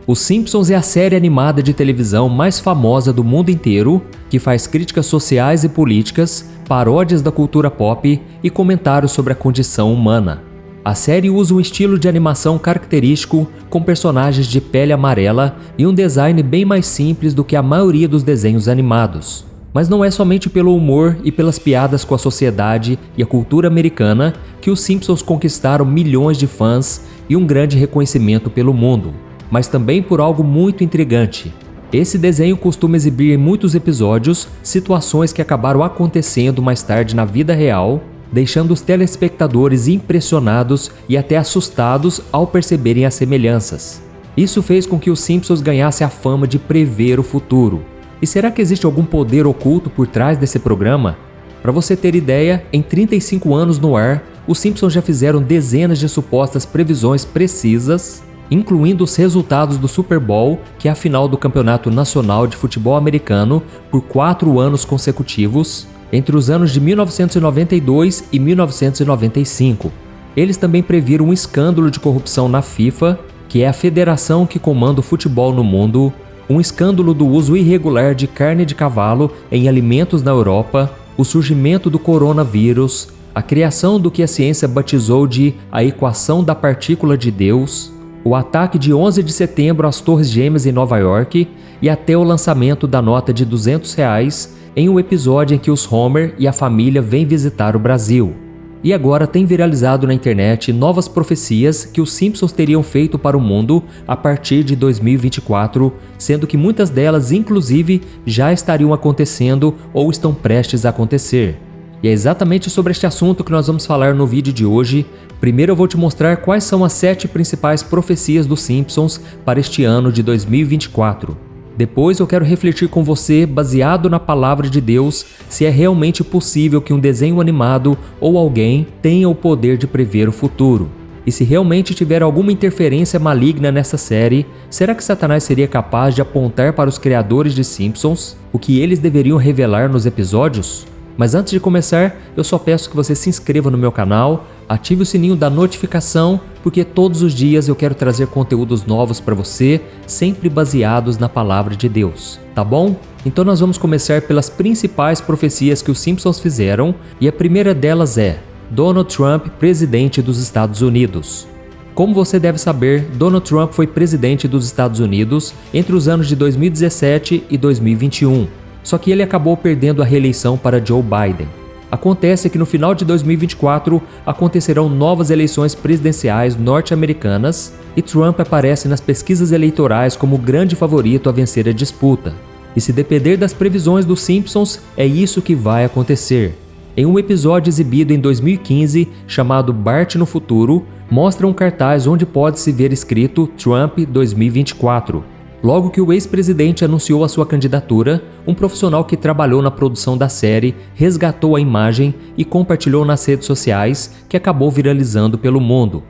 Os Simpsons é a série animada de televisão mais famosa do mundo inteiro, que faz críticas sociais e políticas, paródias da cultura pop e comentários sobre a condição humana. A série usa um estilo de animação característico, com personagens de pele amarela e um design bem mais simples do que a maioria dos desenhos animados. Mas não é somente pelo humor e pelas piadas com a sociedade e a cultura americana que os Simpsons conquistaram milhões de fãs e um grande reconhecimento pelo mundo, mas também por algo muito intrigante. Esse desenho costuma exibir em muitos episódios situações que acabaram acontecendo mais tarde na vida real, deixando os telespectadores impressionados e até assustados ao perceberem as semelhanças. Isso fez com que os Simpsons ganhasse a fama de prever o futuro. E será que existe algum poder oculto por trás desse programa? Para você ter ideia, em 35 anos no ar, os Simpsons já fizeram dezenas de supostas previsões precisas, incluindo os resultados do Super Bowl, que é a final do Campeonato Nacional de Futebol Americano, por 4 anos consecutivos, entre os anos de 1992 e 1995. Eles também previram um escândalo de corrupção na FIFA, que é a federação que comanda o futebol no mundo, um escândalo do uso irregular de carne de cavalo em alimentos na Europa, o surgimento do coronavírus, a criação do que a ciência batizou de a equação da partícula de Deus, o ataque de 11 de setembro às Torres Gêmeas em Nova York e até o lançamento da nota de R$200 em um episódio em que os Homer e a família vêm visitar o Brasil. E agora tem viralizado na internet novas profecias que os Simpsons teriam feito para o mundo a partir de 2024, sendo que muitas delas, inclusive, já estariam acontecendo ou estão prestes a acontecer. E é exatamente sobre este assunto que nós vamos falar no vídeo de hoje. Primeiro eu vou te mostrar quais são as 7 principais profecias dos Simpsons para este ano de 2024. Depois eu quero refletir com você, baseado na palavra de Deus, se é realmente possível que um desenho animado ou alguém tenha o poder de prever o futuro. E se realmente tiver alguma interferência maligna nessa série, será que Satanás seria capaz de apontar para os criadores de Simpsons o que eles deveriam revelar nos episódios? Mas antes de começar, eu só peço que você se inscreva no meu canal, ative o sininho da notificação, porque todos os dias eu quero trazer conteúdos novos para você, sempre baseados na palavra de Deus, tá bom? Então nós vamos começar pelas principais profecias que os Simpsons fizeram, e a primeira delas é Donald Trump, presidente dos Estados Unidos. Como você deve saber, Donald Trump foi presidente dos Estados Unidos entre os anos de 2017 e 2021. Só que ele acabou perdendo a reeleição para Joe Biden. Acontece que no final de 2024 acontecerão novas eleições presidenciais norte-americanas e Trump aparece nas pesquisas eleitorais como o grande favorito a vencer a disputa. E se depender das previsões dos Simpsons, é isso que vai acontecer. Em um episódio exibido em 2015, chamado Bart no Futuro, mostra um cartaz onde pode-se ver escrito Trump 2024. Logo que o ex-presidente anunciou a sua candidatura, um profissional que trabalhou na produção da série resgatou a imagem e compartilhou nas redes sociais, que acabou viralizando pelo mundo.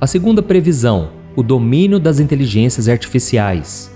A segunda previsão, o domínio das inteligências artificiais.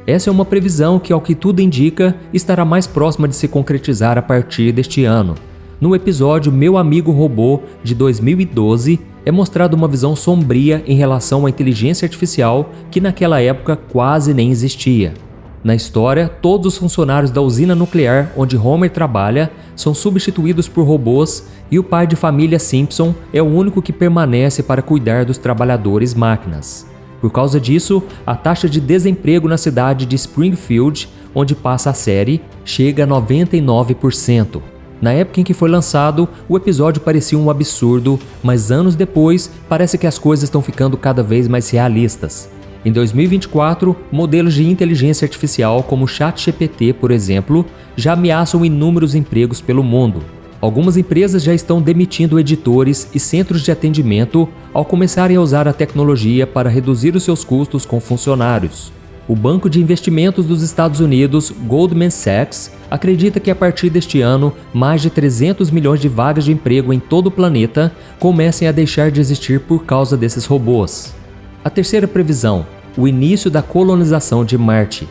Essa é uma previsão que, ao que tudo indica, estará mais próxima de se concretizar a partir deste ano. No episódio Meu Amigo Robô, de 2012, é mostrada uma visão sombria em relação à inteligência artificial que naquela época quase nem existia. Na história, todos os funcionários da usina nuclear onde Homer trabalha são substituídos por robôs e o pai de família Simpson é o único que permanece para cuidar dos trabalhadores máquinas. Por causa disso, a taxa de desemprego na cidade de Springfield, onde passa a série, chega a 99%. Na época em que foi lançado, o episódio parecia um absurdo, mas anos depois, parece que as coisas estão ficando cada vez mais realistas. Em 2024, modelos de inteligência artificial como o ChatGPT, por exemplo, já ameaçam inúmeros empregos pelo mundo. Algumas empresas já estão demitindo editores e centros de atendimento ao começarem a usar a tecnologia para reduzir os seus custos com funcionários. O banco de investimentos dos Estados Unidos, Goldman Sachs, acredita que a partir deste ano, mais de 300 milhões de vagas de emprego em todo o planeta comecem a deixar de existir por causa desses robôs. A terceira previsão, o início da colonização de Marte.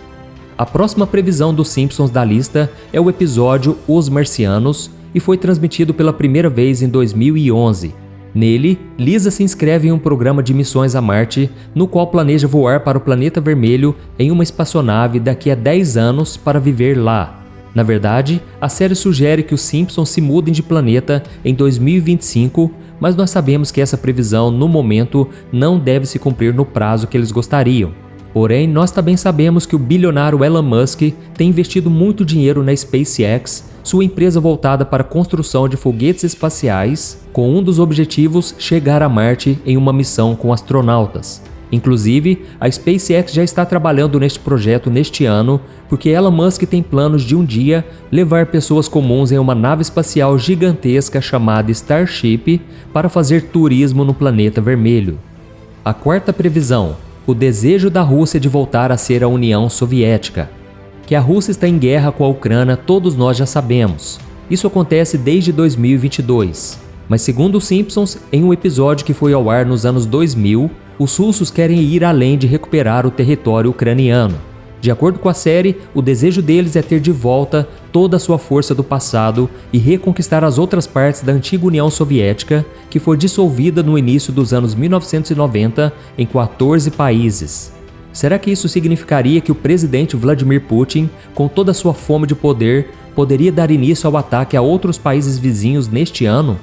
A próxima previsão dos Simpsons da lista é o episódio Os Marcianos e foi transmitido pela primeira vez em 2011. Nele, Lisa se inscreve em um programa de missões a Marte, no qual planeja voar para o planeta vermelho em uma espaçonave daqui a 10 anos para viver lá. Na verdade, a série sugere que os Simpsons se mudem de planeta em 2025, mas nós sabemos que essa previsão, no momento, não deve se cumprir no prazo que eles gostariam. Porém, nós também sabemos que o bilionário Elon Musk tem investido muito dinheiro na SpaceX, sua empresa voltada para a construção de foguetes espaciais, com um dos objetivos chegar a Marte em uma missão com astronautas. Inclusive, a SpaceX já está trabalhando neste projeto neste ano, porque Elon Musk tem planos de um dia levar pessoas comuns em uma nave espacial gigantesca chamada Starship para fazer turismo no planeta vermelho. A quarta previsão: o desejo da Rússia de voltar a ser a União Soviética. Que a Rússia está em guerra com a Ucrânia, todos nós já sabemos. Isso acontece desde 2022. Mas segundo os Simpsons, em um episódio que foi ao ar nos anos 2000, os russos querem ir além de recuperar o território ucraniano. De acordo com a série, o desejo deles é ter de volta toda a sua força do passado e reconquistar as outras partes da antiga União Soviética, que foi dissolvida no início dos anos 1990 em 14 países. Será que isso significaria que o presidente Vladimir Putin, com toda a sua fome de poder, poderia dar início ao ataque a outros países vizinhos neste ano?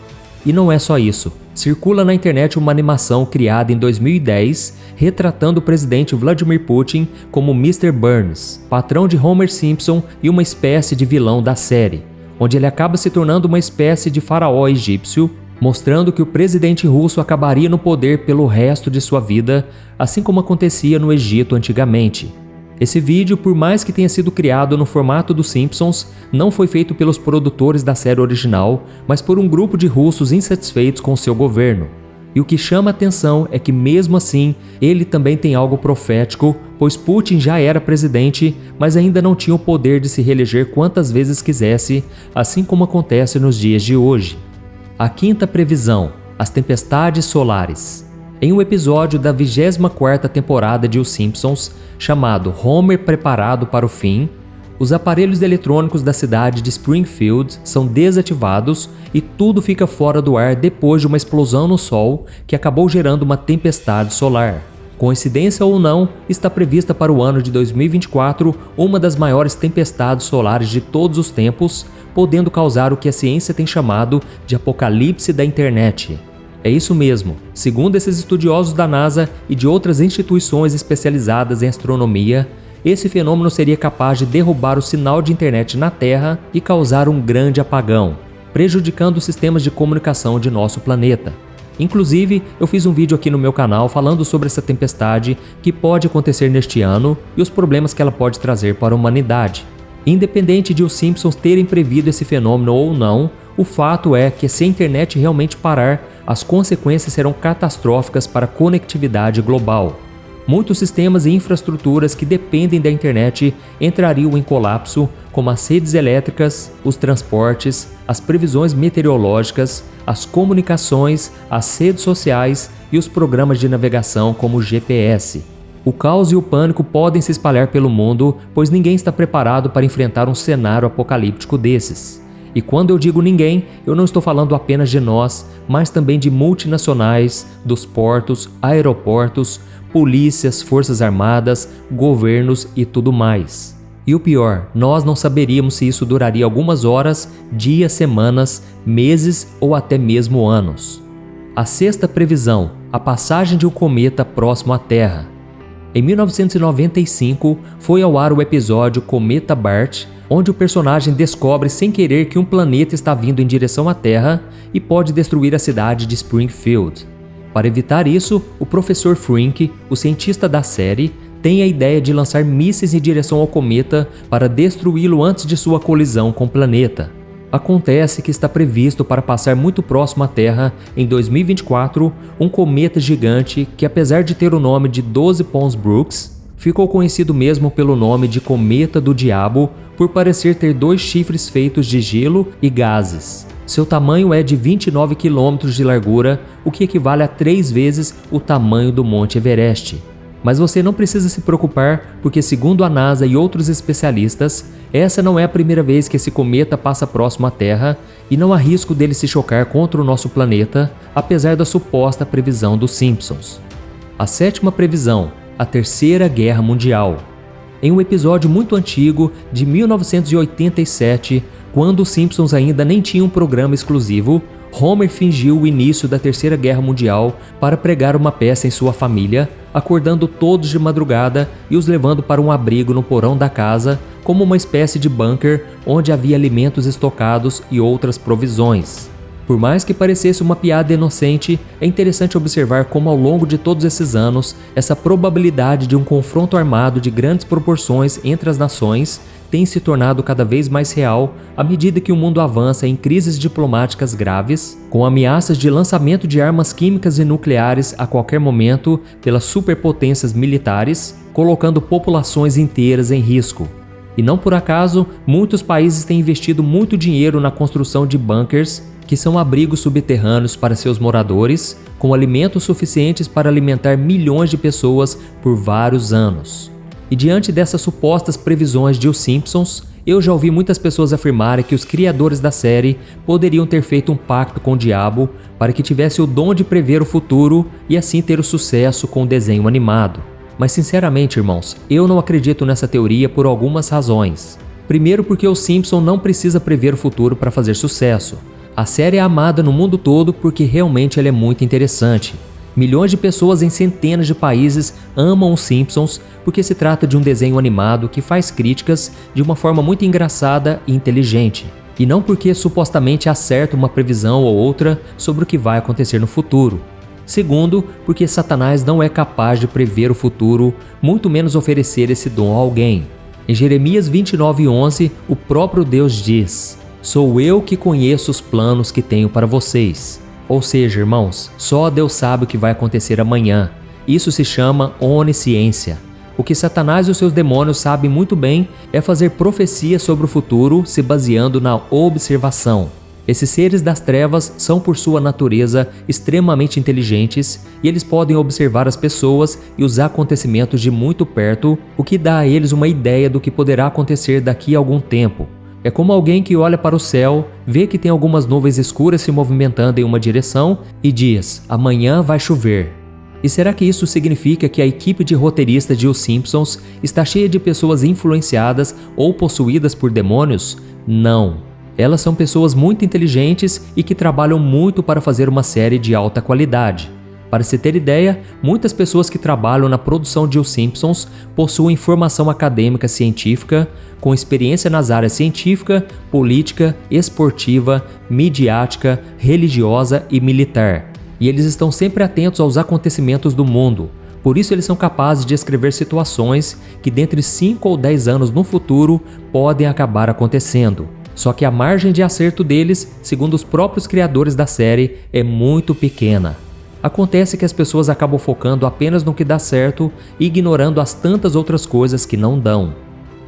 E não é só isso. Circula na internet uma animação criada em 2010, retratando o presidente Vladimir Putin como Mr. Burns, patrão de Homer Simpson e uma espécie de vilão da série, onde ele acaba se tornando uma espécie de faraó egípcio, mostrando que o presidente russo acabaria no poder pelo resto de sua vida, assim como acontecia no Egito antigamente. Esse vídeo, por mais que tenha sido criado no formato dos Simpsons, não foi feito pelos produtores da série original, mas por um grupo de russos insatisfeitos com seu governo. E o que chama a atenção é que, mesmo assim, ele também tem algo profético, pois Putin já era presidente, mas ainda não tinha o poder de se reeleger quantas vezes quisesse, assim como acontece nos dias de hoje. A quinta previsão: as tempestades solares. Em um episódio da 24ª temporada de Os Simpsons, chamado Homer Preparado para o Fim, os aparelhos eletrônicos da cidade de Springfield são desativados e tudo fica fora do ar depois de uma explosão no Sol que acabou gerando uma tempestade solar. Coincidência ou não, está prevista para o ano de 2024 uma das maiores tempestades solares de todos os tempos, podendo causar o que a ciência tem chamado de apocalipse da internet. É isso mesmo. Segundo esses estudiosos da NASA e de outras instituições especializadas em astronomia, esse fenômeno seria capaz de derrubar o sinal de internet na Terra e causar um grande apagão, prejudicando os sistemas de comunicação de nosso planeta. Inclusive, eu fiz um vídeo aqui no meu canal falando sobre essa tempestade que pode acontecer neste ano e os problemas que ela pode trazer para a humanidade. Independente de os Simpsons terem previsto esse fenômeno ou não, o fato é que se a internet realmente parar, as consequências serão catastróficas para a conectividade global. Muitos sistemas e infraestruturas que dependem da internet entrariam em colapso, como as redes elétricas, os transportes, as previsões meteorológicas, as comunicações, as redes sociais e os programas de navegação como o GPS. O caos e o pânico podem se espalhar pelo mundo, pois ninguém está preparado para enfrentar um cenário apocalíptico desses. E quando eu digo ninguém, eu não estou falando apenas de nós, mas também de multinacionais, dos portos, aeroportos, polícias, forças armadas, governos e tudo mais. E o pior, nós não saberíamos se isso duraria algumas horas, dias, semanas, meses ou até mesmo anos. A sexta previsão: a passagem de um cometa próximo à Terra. Em 1995, foi ao ar o episódio Cometa Bart, onde o personagem descobre sem querer que um planeta está vindo em direção à Terra e pode destruir a cidade de Springfield. Para evitar isso, o professor Frink, o cientista da série, tem a ideia de lançar mísseis em direção ao cometa para destruí-lo antes de sua colisão com o planeta. Acontece que está previsto para passar muito próximo à Terra, em 2024, um cometa gigante que, apesar de ter o nome de 12 Pons Brooks, ficou conhecido mesmo pelo nome de Cometa do Diabo, por parecer ter 2 chifres feitos de gelo e gases. Seu tamanho é de 29 km de largura, o que equivale a 3 vezes o tamanho do Monte Everest. Mas você não precisa se preocupar porque, segundo a NASA e outros especialistas, essa não é a primeira vez que esse cometa passa próximo à Terra e não há risco dele se chocar contra o nosso planeta, apesar da suposta previsão dos Simpsons. A sétima previsão, a Terceira Guerra Mundial. Em um episódio muito antigo, de 1987, quando os Simpsons ainda nem tinham um programa exclusivo, Homer fingiu o início da Terceira Guerra Mundial para pregar uma peça em sua família, acordando todos de madrugada e os levando para um abrigo no porão da casa, como uma espécie de bunker onde havia alimentos estocados e outras provisões. Por mais que parecesse uma piada inocente, é interessante observar como ao longo de todos esses anos, essa probabilidade de um confronto armado de grandes proporções entre as nações tem se tornado cada vez mais real à medida que o mundo avança em crises diplomáticas graves, com ameaças de lançamento de armas químicas e nucleares a qualquer momento pelas superpotências militares, colocando populações inteiras em risco. E não por acaso, muitos países têm investido muito dinheiro na construção de bunkers, que são abrigos subterrâneos para seus moradores, com alimentos suficientes para alimentar milhões de pessoas por vários anos. E diante dessas supostas previsões de Os Simpsons, eu já ouvi muitas pessoas afirmarem que os criadores da série poderiam ter feito um pacto com o diabo para que tivesse o dom de prever o futuro e assim ter o sucesso com o desenho animado. Mas sinceramente, irmãos, eu não acredito nessa teoria por algumas razões. Primeiro, porque Os Simpsons não precisa prever o futuro para fazer sucesso. A série é amada no mundo todo porque realmente ela é muito interessante. Milhões de pessoas em centenas de países amam Os Simpsons porque se trata de um desenho animado que faz críticas de uma forma muito engraçada e inteligente. E não porque supostamente acerta uma previsão ou outra sobre o que vai acontecer no futuro. Segundo, porque Satanás não é capaz de prever o futuro, muito menos oferecer esse dom a alguém. Em Jeremias 29:11, o próprio Deus diz: "Sou eu que conheço os planos que tenho para vocês." Ou seja, irmãos, só Deus sabe o que vai acontecer amanhã. Isso se chama onisciência. O que Satanás e os seus demônios sabem muito bem é fazer profecias sobre o futuro se baseando na observação. Esses seres das trevas são, por sua natureza, extremamente inteligentes e eles podem observar as pessoas e os acontecimentos de muito perto, o que dá a eles uma ideia do que poderá acontecer daqui a algum tempo. É como alguém que olha para o céu, vê que tem algumas nuvens escuras se movimentando em uma direção e diz: "Amanhã vai chover." E será que isso significa que a equipe de roteiristas de Os Simpsons está cheia de pessoas influenciadas ou possuídas por demônios? Não. Elas são pessoas muito inteligentes e que trabalham muito para fazer uma série de alta qualidade. Para se ter ideia, muitas pessoas que trabalham na produção de Os Simpsons possuem formação acadêmica científica, com experiência nas áreas científica, política, esportiva, midiática, religiosa e militar. E eles estão sempre atentos aos acontecimentos do mundo. Por isso eles são capazes de escrever situações que dentre 5 ou 10 anos no futuro podem acabar acontecendo. Só que a margem de acerto deles, segundo os próprios criadores da série, é muito pequena. Acontece que as pessoas acabam focando apenas no que dá certo e ignorando as tantas outras coisas que não dão.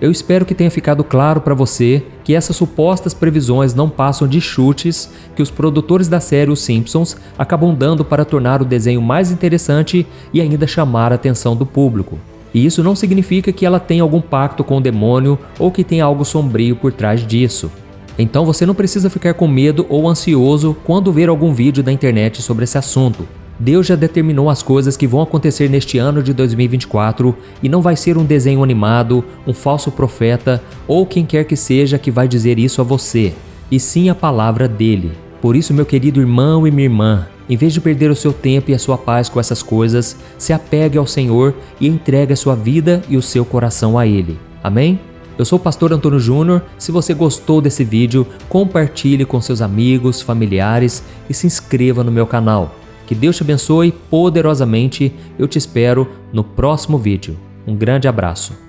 Eu espero que tenha ficado claro para você que essas supostas previsões não passam de chutes que os produtores da série Os Simpsons acabam dando para tornar o desenho mais interessante e ainda chamar a atenção do público. E isso não significa que ela tenha algum pacto com o demônio ou que tenha algo sombrio por trás disso. Então você não precisa ficar com medo ou ansioso quando ver algum vídeo da internet sobre esse assunto. Deus já determinou as coisas que vão acontecer neste ano de 2024 e não vai ser um desenho animado, um falso profeta ou quem quer que seja que vai dizer isso a você, e sim a palavra dele. Por isso, meu querido irmão e minha irmã, em vez de perder o seu tempo e a sua paz com essas coisas, se apegue ao Senhor e entregue a sua vida e o seu coração a Ele. Amém? Eu sou o pastor Antônio Júnior. Se você gostou desse vídeo, compartilhe com seus amigos, familiares e se inscreva no meu canal. Que Deus te abençoe poderosamente. Eu te espero no próximo vídeo. Um grande abraço.